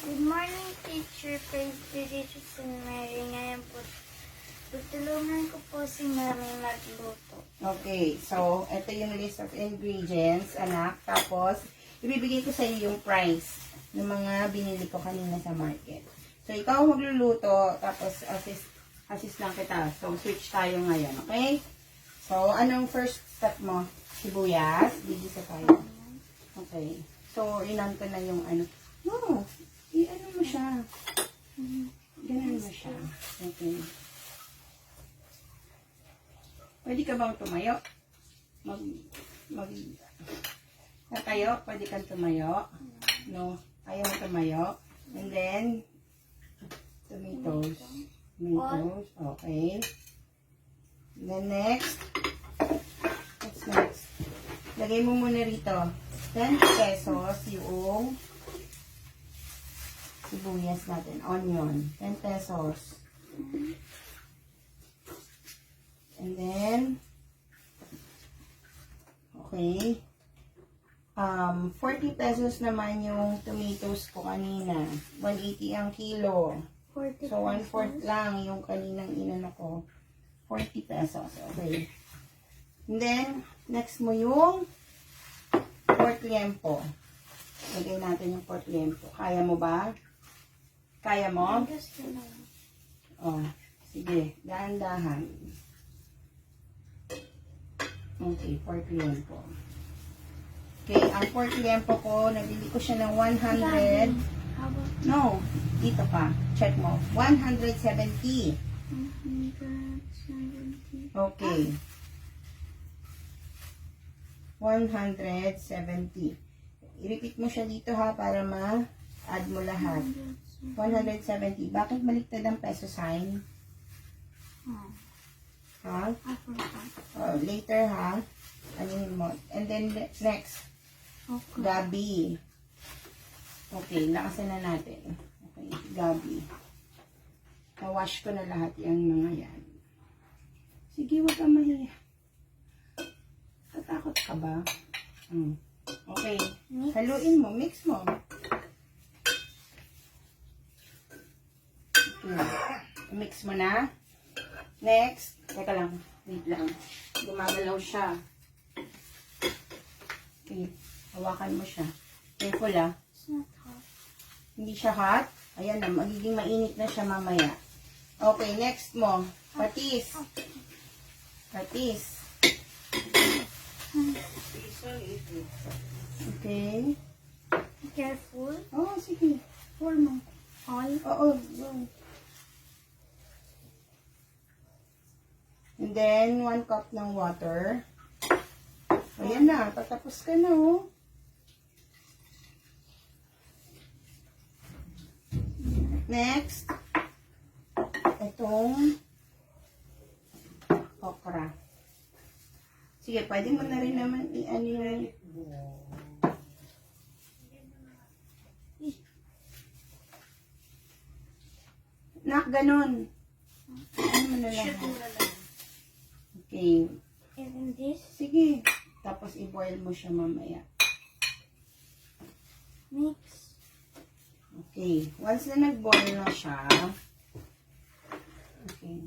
Good morning, teacher. Praise be Jesus and Mary. Ngayon po, tutulungan ko po si Mami magluto. Okay, so, ito yung list of ingredients, anak. Tapos, ibibigay ko sa iyo yung price ng mga binili ko kanina sa market. So, ikaw magluluto, tapos assist lang kita. So, switch tayo ngayon, okay? So, anong first step mo? Sibuyas, bigisa tayo. Okay. So, inan ko na yung ano. No, i-ano mo siya. Ganun mo siya. Okay. Pwede ka bang tumayo? Natayo? Pwede kang tumayo? No? Ayaw mo tumayo? And then, tomatoes. Tomatoes. Okay. Then next. What's next? Lagay mo muna rito. 10 pesos yung sibuyas natin. Onion. 10 pesos. And then, okay. 40 pesos naman yung tomatoes ko kanina. 180 ang kilo. 40 So, 1/4 lang yung kaninang inano ko. 40 pesos. Okay. And then, next mo yung pork liempo. Lagay natin yung pork liempo. Kaya mo ba? Kaya mo? Gusto na. Oh, sige. Dahan-dahan. Okay, pork liempo. Okay, ang pork liempo ko, nabili ko siya ng 100. How about No, dito pa. Check mo. 170. 170? Okay. 170. I-repeat mo siya dito ha, para ma-add mo lahat. 170. Bakit baliktad ang peso sign? Oh, Ha? I forgot. Oh, later ha. Ano mo? And then next. Okay. Gabi. Okay, lakasan na natin. Okay, gabi. Na-wash ko na lahat yung mga yan. Sige, huwag kang mahiya. Tatakot ka ba? Okay. Mix. Haluin mo. Mix mo. Okay. Mix mo na. Next. Teka lang. Wait lang. Gumagalaw siya. Okay. Hawakan mo siya. Careful ah. It's not hot. Hindi siya hot. Ayan na. Magiging mainit na siya mamaya. Okay. Next mo. Patis. Patis. Okay. Be careful. Oh, sige. Pour mo. All. Oo. Go. And then, 1 cup ng water. Ayan na. Patapos ka na, oh. Next. Itong okra. Sige, pwede mo na rin naman i-ano yung... Nak, ganun. Ano mo na lang. Okay. And this. Sige. Tapos i-boil mo siya mamaya. Mix. Okay. Once na nag-boil na siya, okay.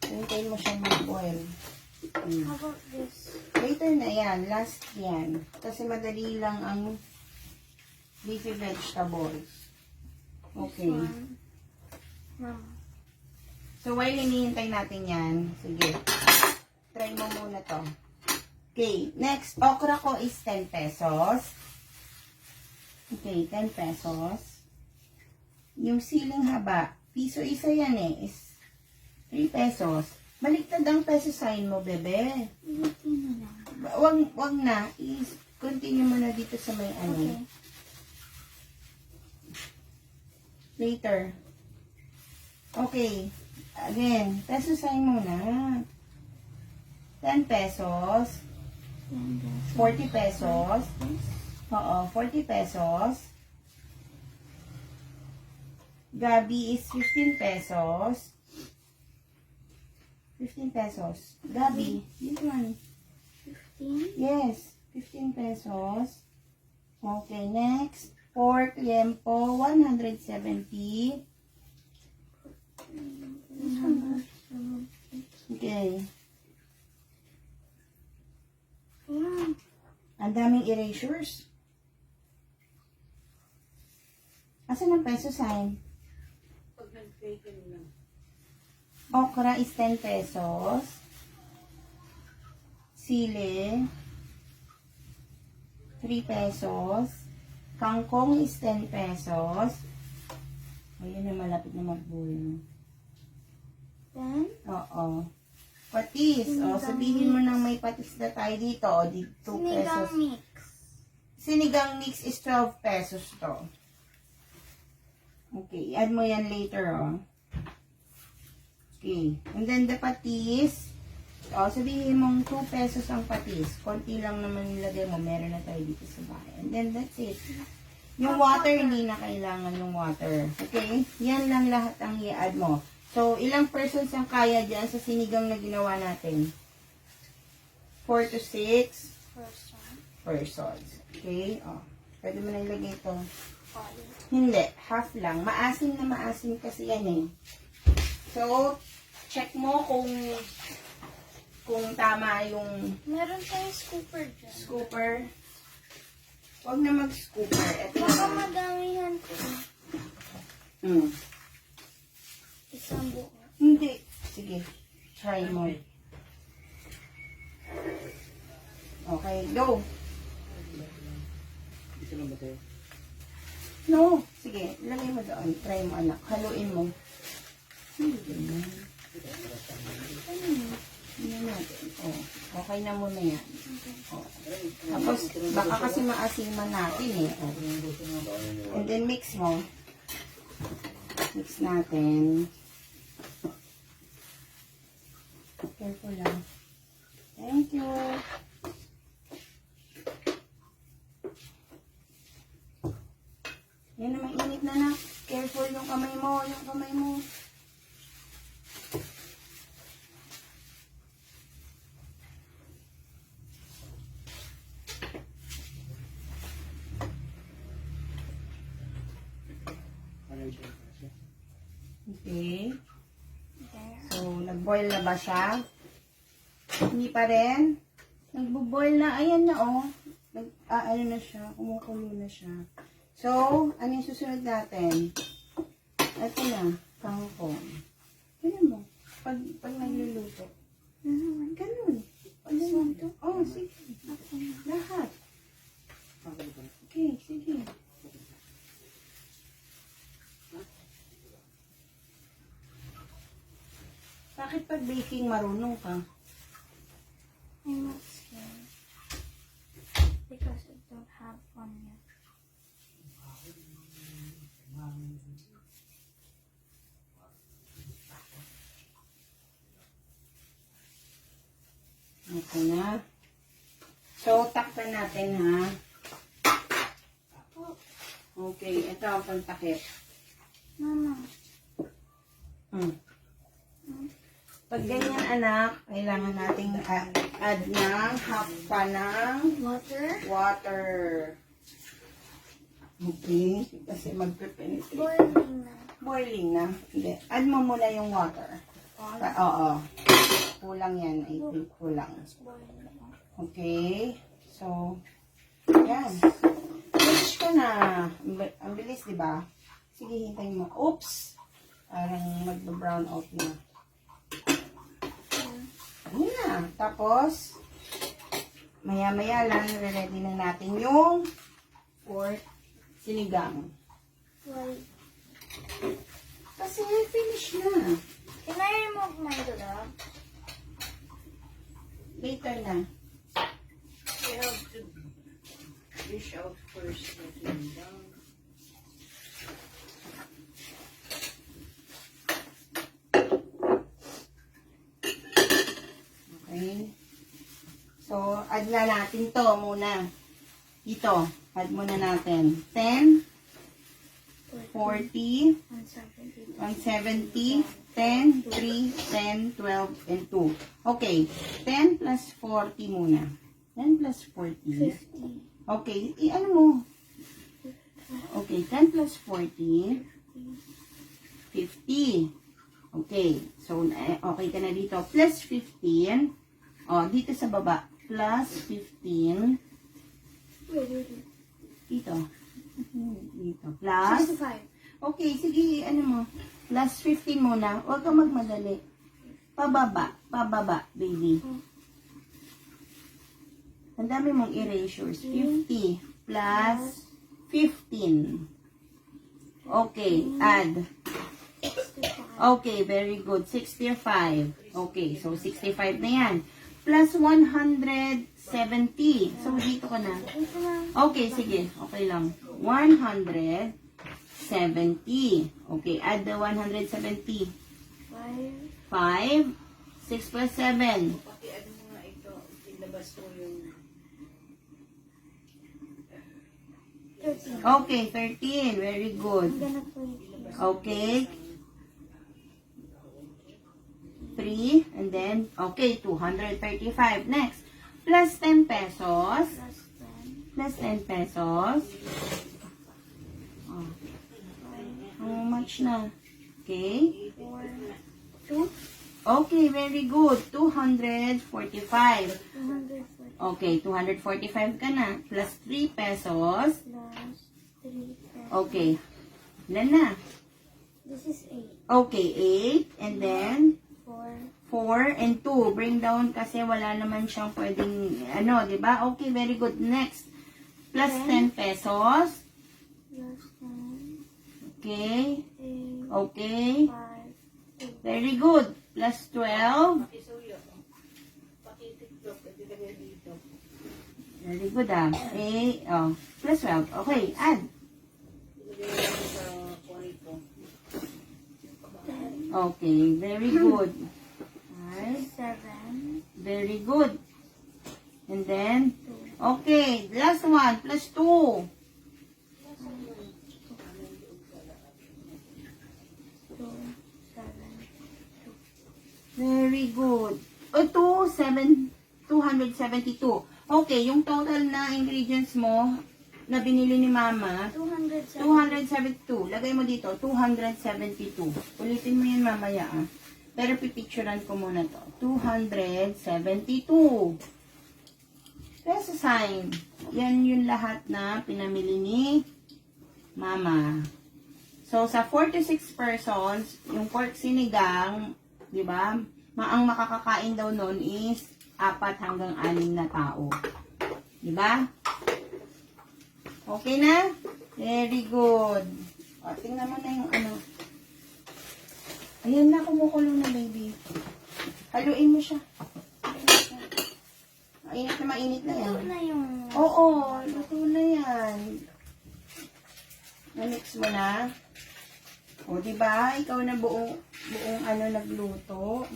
Hintayin mo siya mag-boil. How about this? Later na yan. Last yan. Kasi madali lang ang leafy vegetables. Okay. This one. Mama. So, while hinihintay natin yan, sige. Try mo muna to. Okay. Next, okra ko is 10 pesos. Okay, 10 pesos. Yung siling haba, piso isa yan eh, is 3 pesos. Baliktad ang peso sign mo, bebe. Ilitin mo lang. Wag na. Continue mo na dito sa may ano. Okay. Later. Okay. Again, peso sign muna. 10 pesos. 40 pesos. Oo, 40 pesos. Gabi is 15 pesos. 15 pesos. Gabi, this one. 15. Yes, 15 pesos. Okay, next. Pork liempo, 170. Okay. Ayan. Ang daming erasures. Asan ang peso sign? Okra is 10 pesos. Sili, 3 pesos. Kangkong is 10 pesos. Ayun na, malapit na magbuyo. Then, Oo. Patis. O, sabihin mo nang may patis na tayo dito. O, di 2 pesos. sinigang mix. Sinigang mix is 12 pesos to. Okay, add mo yan later, oh. Okay, and then the patis. O, sabihin mong 2 pesos ang patis. Konti lang naman nilagay mo. Meron na tayo dito sa bahay. And then that's it. Yung water, hindi na kailangan yung water. Okay? Yan lang lahat ang i-add mo. So, ilang persons ang kaya dyan sa sinigang na ginawa natin? 4 to 6 persons. Okay? O, pwede mo na ilagay ito. Hindi, half lang. Maasim na maasim kasi yan eh. So, check mo kung tama yung Meron tayong scooper dyan. scooper. Huwag na mag-scooper. Ito Baka na. madamihan ko. Hmm. Isang buo. Hindi. Sige, try mo. Okay, go. Ito lang ba tayo? No. Sige, lagay mo doon. Try mo, anak. Haluin mo. Hindi ganyan. Ano natin? Oh, okay na muna yan. Oh. Tapos, baka kasi maasiman natin eh. Oh. And then, mix mo. Mix natin. Careful lang. Thank you. Yan na, mainit na na. Careful yung kamay mo, yung kamay mo. Okay. So, nag-boil na ba siya? Hindi pa rin. Nagbo-boil na. Ayan na, oh. Ano na siya. Kumukulo na siya. So, ano yung susunod natin? Ito na. Kangkong. Ganun mo. Pag nagluluto. Ganun. Ganun. Oh, sige. Lahat. Okay, sige. Bakit pag baking marunong ka? I'm not scared. Because I don't have one yet. Okay na. So, takpan natin ha. Okay, ito ang pantakip. Mama. Pag ganyan anak, kailangan nating add ng half pa ng water. Okay, kasi mag-penetrate. Boiling na. Boiling na. Hindi. Add mo muna yung water. Oo. Kulang yan. I think kulang. Boiling na. Okay. So, yan. Finish ka na. Ang bilis, di ba? Sige, hintayin mo. Oops! Parang mag-brown out na. Ayun na. Tapos, maya-maya lang, ready na natin yung pork sinigang. Why? Kasi finish na. Can I remove my glove? Later na. We have to dish out first. Okay. So, add na natin to muna. Dito, add muna natin. 10, 40, 170, 10, 3, 10, 12, and 2. Okay, 10 plus 40 muna. 10 plus 40. 50. Okay, ano mo? Okay, 10 plus 40, 50. Okay, so okay ka na dito. Plus 15. Oh, dito sa baba. Plus 15. Dito. Dito. Plus. 65. Okay, sige, ano mo. Plus 15 muna. Huwag kang magmadali. Pababa. Pababa, baby. Ang dami mong erasures. 50 plus 15. Okay, add. 65. Okay, very good. 65. Okay, so 65 na yan. Plus 170. So, dito ka na. Ito na. Okay, sige. Okay lang. 170. Okay, add the 170. 5. 5. 6 plus 7. Pati ano mo nga ito, ilabas mo yung 13. Okay, 13. Very good. I'm gonna put it here. Okay. 3. And then, okay, 235. Next. Plus 10 pesos. Plus 10. Plus 10 pesos. Oh, 5. how much na? Okay. 4. 2. Okay, very good. 245. 240. Okay, 245 ka na. Plus 3 pesos. Plus 3. Okay. Ilan na? This is 8. Okay, 8. And then, 4. 4 and 2. Bring down kasi wala naman siyang pwedeng, ano, di ba? Okay, very good. Next. Plus 10 pesos. Plus 10. Okay. 8. Okay. 5. 2. Very good. Plus 12. pakisuyo. Pakitiklop, ilagay dito. Very good ah. Plus 12. Okay, add. Ilagay mo sa kwarito. Okay, very good. 7. Very good. And then, 2. okay, last one, plus 2. 2. 7. Very good. 272. Okay, yung total na ingredients mo na binili ni Mama, 207. 272. Lagay mo dito, 272. Ulitin mo yun mamaya ah. Pero pipicturean ko muna to. 272. Peso sign. Yan yung lahat na pinamili ni Mama. So, sa 46 persons, yung pork sinigang, di ba? Ang makakakain daw nun is 4 hanggang 6 na tao. Di ba? Okay na? Very good. O, tingnan mo na yung ano. Ayan na, kumukulo na, baby. Haluin mo siya. Mainit na mainit na yan. Ito na yung... Oo, luto na yan. Na-mix mo na. O, diba? Ikaw na buong ano nagluto.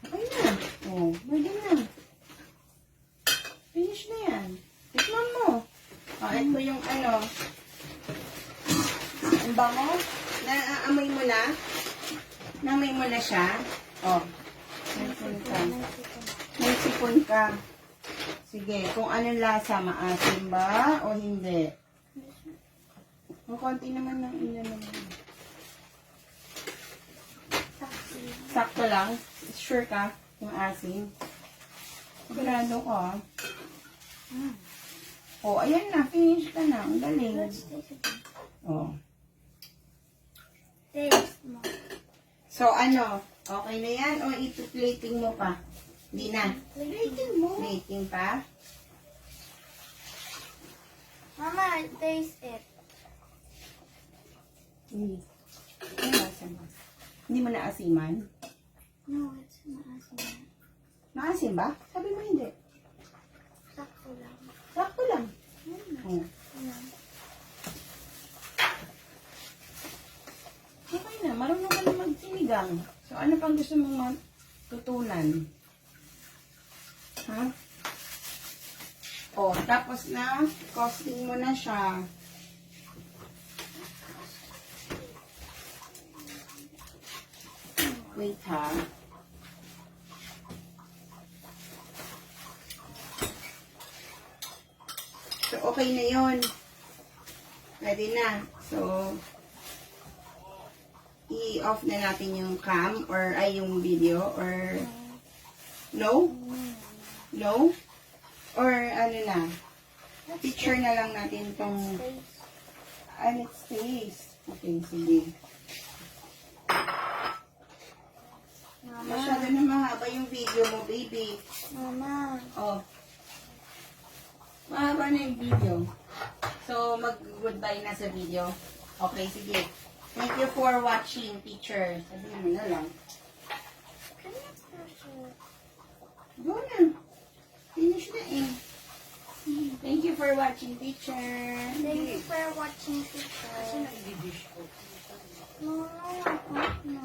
Okay na. O, pwede na. Finish na yan. Tikman mo. O, ito yung ano. Ang bango. Naamoy mo na. Naamoy mo na siya. O. May sipon ka. May sipon ka. Sige, kung anong lasa, maasim ba o hindi? Ang konti naman ng ino naman. Sakto lang. Sure ka? Yung asin. Sigurado ka. Oh, ayan na. Finish ka na. Ang galing. Let's taste it. Oh. Taste mo. So, ano? Okay na yan? O ito-plating mo pa? Hindi na. Plating mo. Plating pa? Mama, taste it. Hindi. Ano lasa mo? Hindi mo naasiman? No, it's maasim. Naasim ba? Sabi mo hindi. Sakto lang. Sakto lang. Oh. Ayan. Okay na. Marunong ka na magsinigang. So, ano pang gusto mong matutunan? Ha? Oh, tapos na, costing mo na siya. Wait ha. So, okay na yun. Pwede na. So, i-off na natin yung cam or ay yung video or no? No? Or ano na? Picture na lang natin itong it stays. Okay, sige. Masyado na mahaba yung video mo, baby. Mama. Oh. Mahaba na yung video. So, mag-goodbye na sa video. Okay, sige. Thank you for watching, teacher. Sabihin mo na lang. Go na. Finish na eh. Thank you for watching, teacher. Thank you for watching, teacher. Kasi nag-dish ko. No, no.